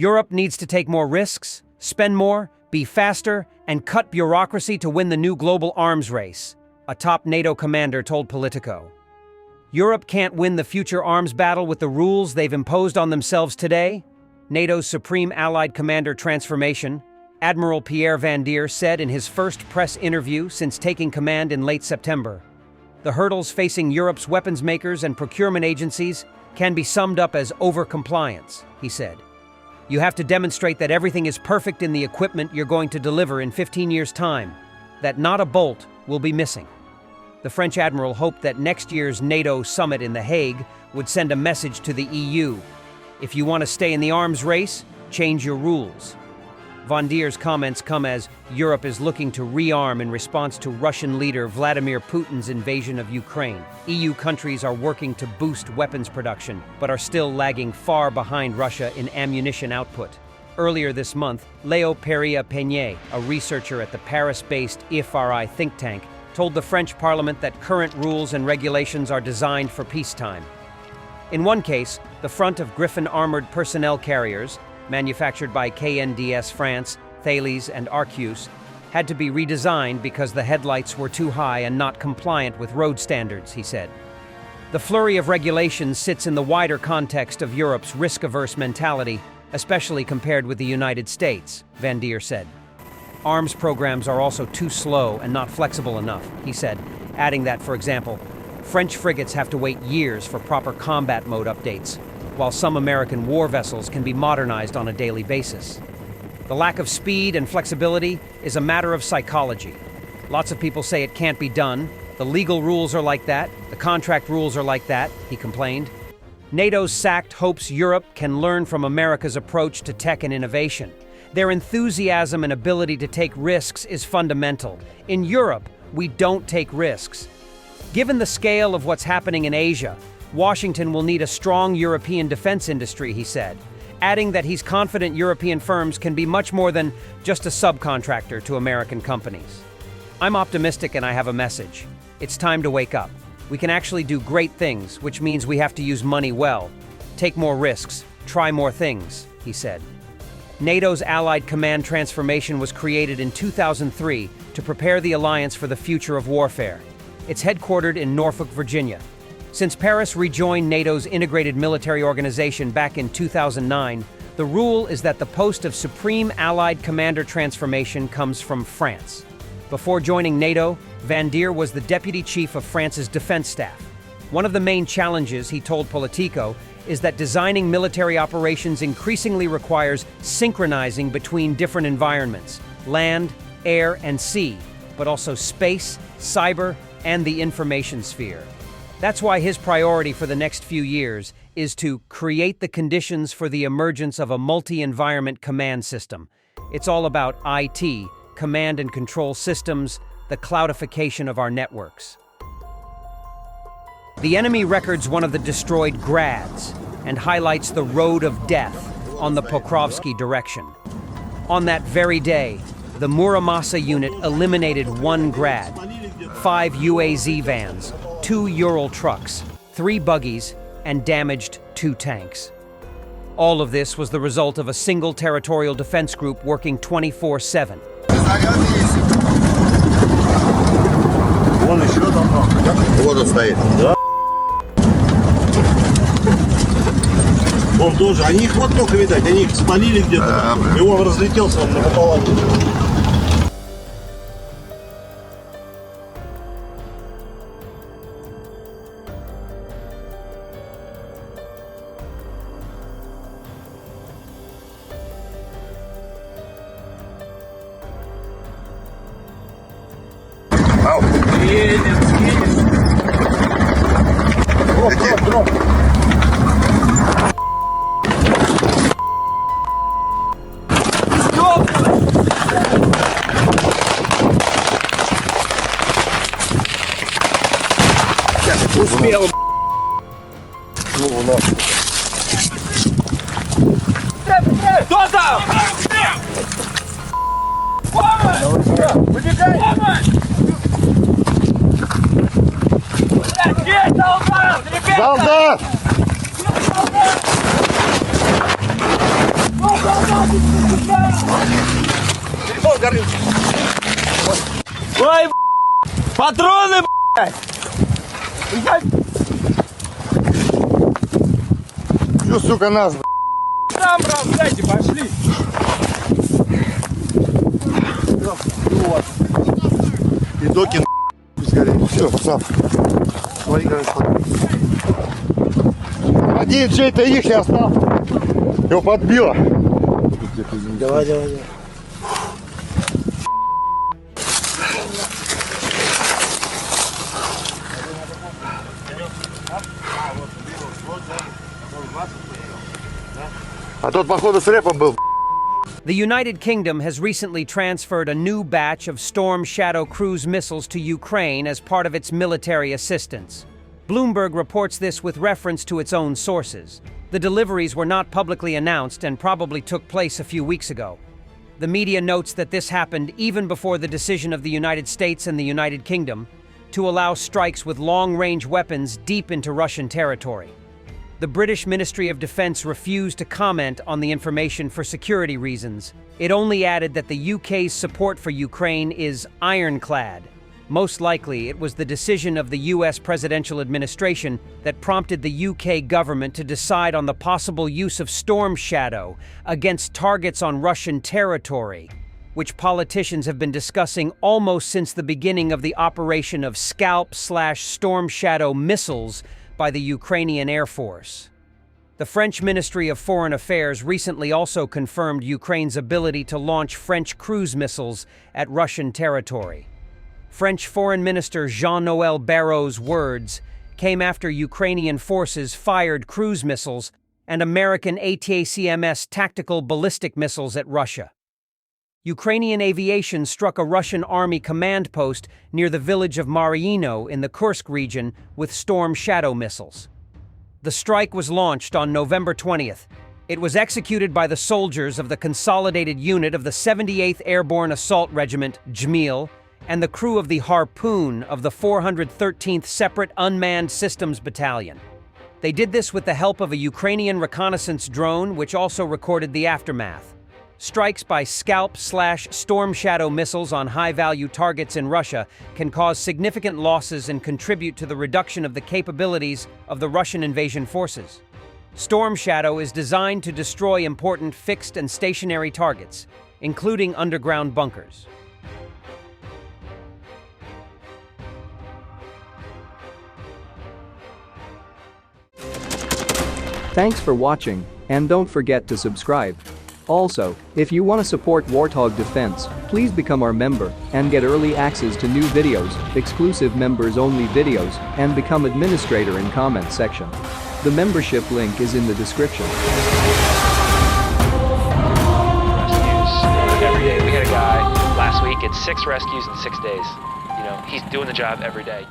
Europe needs to take more risks, spend more, be faster, and cut bureaucracy to win the new global arms race, a top NATO commander told Politico. Europe can't win the future arms battle with the rules they've imposed on themselves today, NATO's Supreme Allied Commander Transformation, Admiral Pierre Van Deer said in his first press interview since taking command in late September. The hurdles facing Europe's weapons makers and procurement agencies can be summed up as overcompliance, he said. You have to demonstrate that everything is perfect in the equipment you're going to deliver in 15 years' time, that not a bolt will be missing. The French admiral hoped that next year's NATO summit in The Hague would send a message to the EU. If you want to stay in the arms race, change your rules. Van Deer's comments come as Europe is looking to rearm in response to Russian leader Vladimir Putin's invasion of Ukraine. EU countries are working to boost weapons production, but are still lagging far behind Russia in ammunition output. Earlier this month, Léo Peria-Peñé, a researcher at the Paris-based IFRI think tank, told the French parliament that current rules and regulations are designed for peacetime. In one case, the front of Griffon armored personnel carriers, manufactured by KNDS France, Thales, and Arquus, had to be redesigned because the headlights were too high and not compliant with road standards, he said. The flurry of regulations sits in the wider context of Europe's risk-averse mentality, especially compared with the United States, Van Deer said. Arms programs are also too slow and not flexible enough, he said, adding that, for example, French frigates have to wait years for proper combat mode updates, while some American war vessels can be modernized on a daily basis. The lack of speed and flexibility is a matter of psychology. Lots of people say it can't be done. The legal rules are like that. The contract rules are like that, he complained. NATO's SACT hopes Europe can learn from America's approach to tech and innovation. Their enthusiasm and ability to take risks is fundamental. In Europe, we don't take risks. Given the scale of what's happening in Asia, Washington will need a strong European defense industry, he said, adding that he's confident European firms can be much more than just a subcontractor to American companies. I'm optimistic and I have a message. It's time to wake up. We can actually do great things, which means we have to use money well, take more risks, try more things, he said. NATO's Allied Command Transformation was created in 2003 to prepare the alliance for the future of warfare. It's headquartered in Norfolk, Virginia. Since Paris rejoined NATO's integrated military organization back in 2009, the rule is that the post of Supreme Allied Commander Transformation comes from France. Before joining NATO, Van Deer was the deputy chief of France's defense staff. One of the main challenges, he told Politico, is that designing military operations increasingly requires synchronizing between different environments, land, air, and sea, but also space, cyber, and the information sphere. That's why his priority for the next few years is to create the conditions for the emergence of a multi-environment command system. It's all about IT, command and control systems, the cloudification of our networks. The enemy records one of the destroyed Grads and highlights the road of death on the Pokrovsky direction. On that very day, the Muramasa unit eliminated one Grad, 5 UAZ vans, 2 Ural trucks, 3 buggies, and damaged 2 tanks. All of this was the result of a single territorial defense group working 24/7. Он тоже, они их вот только видать, они их спалили где-то, и он разлетелся он напополам. Дрон. Успел. Ну, нахуй. Кто там? Выбегай! Солдат! горит. Ой, патроны, Всё, сука, нас, там бросайте, пошли. И доки, пусть горит. Все, сам. Смотри, как один чей-то их я остался. Его подбило. Давай, давай, давай. А тот, походу, с рэпом был. The United Kingdom has recently transferred a new batch of Storm Shadow cruise missiles to Ukraine as part of its military assistance. Bloomberg reports this with reference to its own sources. The deliveries were not publicly announced and probably took place a few weeks ago. The media notes that this happened even before the decision of the United States and the United Kingdom to allow strikes with long-range weapons deep into Russian territory. The British Ministry of Defence refused to comment on the information for security reasons. It only added that the UK's support for Ukraine is ironclad. Most likely, it was the decision of the US presidential administration that prompted the UK government to decide on the possible use of Storm Shadow against targets on Russian territory, which politicians have been discussing almost since the beginning of the operation of Scalp/Storm Shadow missiles by the Ukrainian Air Force. The French Ministry of Foreign Affairs recently also confirmed Ukraine's ability to launch French cruise missiles at Russian territory. French Foreign Minister Jean-Noël Barrot's words came after Ukrainian forces fired cruise missiles and American ATACMS tactical ballistic missiles at Russia. Ukrainian aviation struck a Russian army command post near the village of Mariino in the Kursk region with Storm Shadow missiles. The strike was launched on November 20th. It was executed by the soldiers of the Consolidated Unit of the 78th Airborne Assault Regiment, Jmil, and the crew of the Harpoon of the 413th Separate Unmanned Systems Battalion. They did this with the help of a Ukrainian reconnaissance drone, which also recorded the aftermath. Strikes by Scalp/Storm Shadow missiles on high-value targets in Russia can cause significant losses and contribute to the reduction of the capabilities of the Russian invasion forces. Storm Shadow is designed to destroy important fixed and stationary targets, including underground bunkers. Thanks for watching, and don't forget to subscribe. Also, if you want to support Warthog Defense, please become our member and get early access to new videos, exclusive members-only videos, and become administrator in comment section. The membership link is in the description. Rescues every day. We had a guy last week at 6 rescues in 6 days. You know, he's doing the job every day.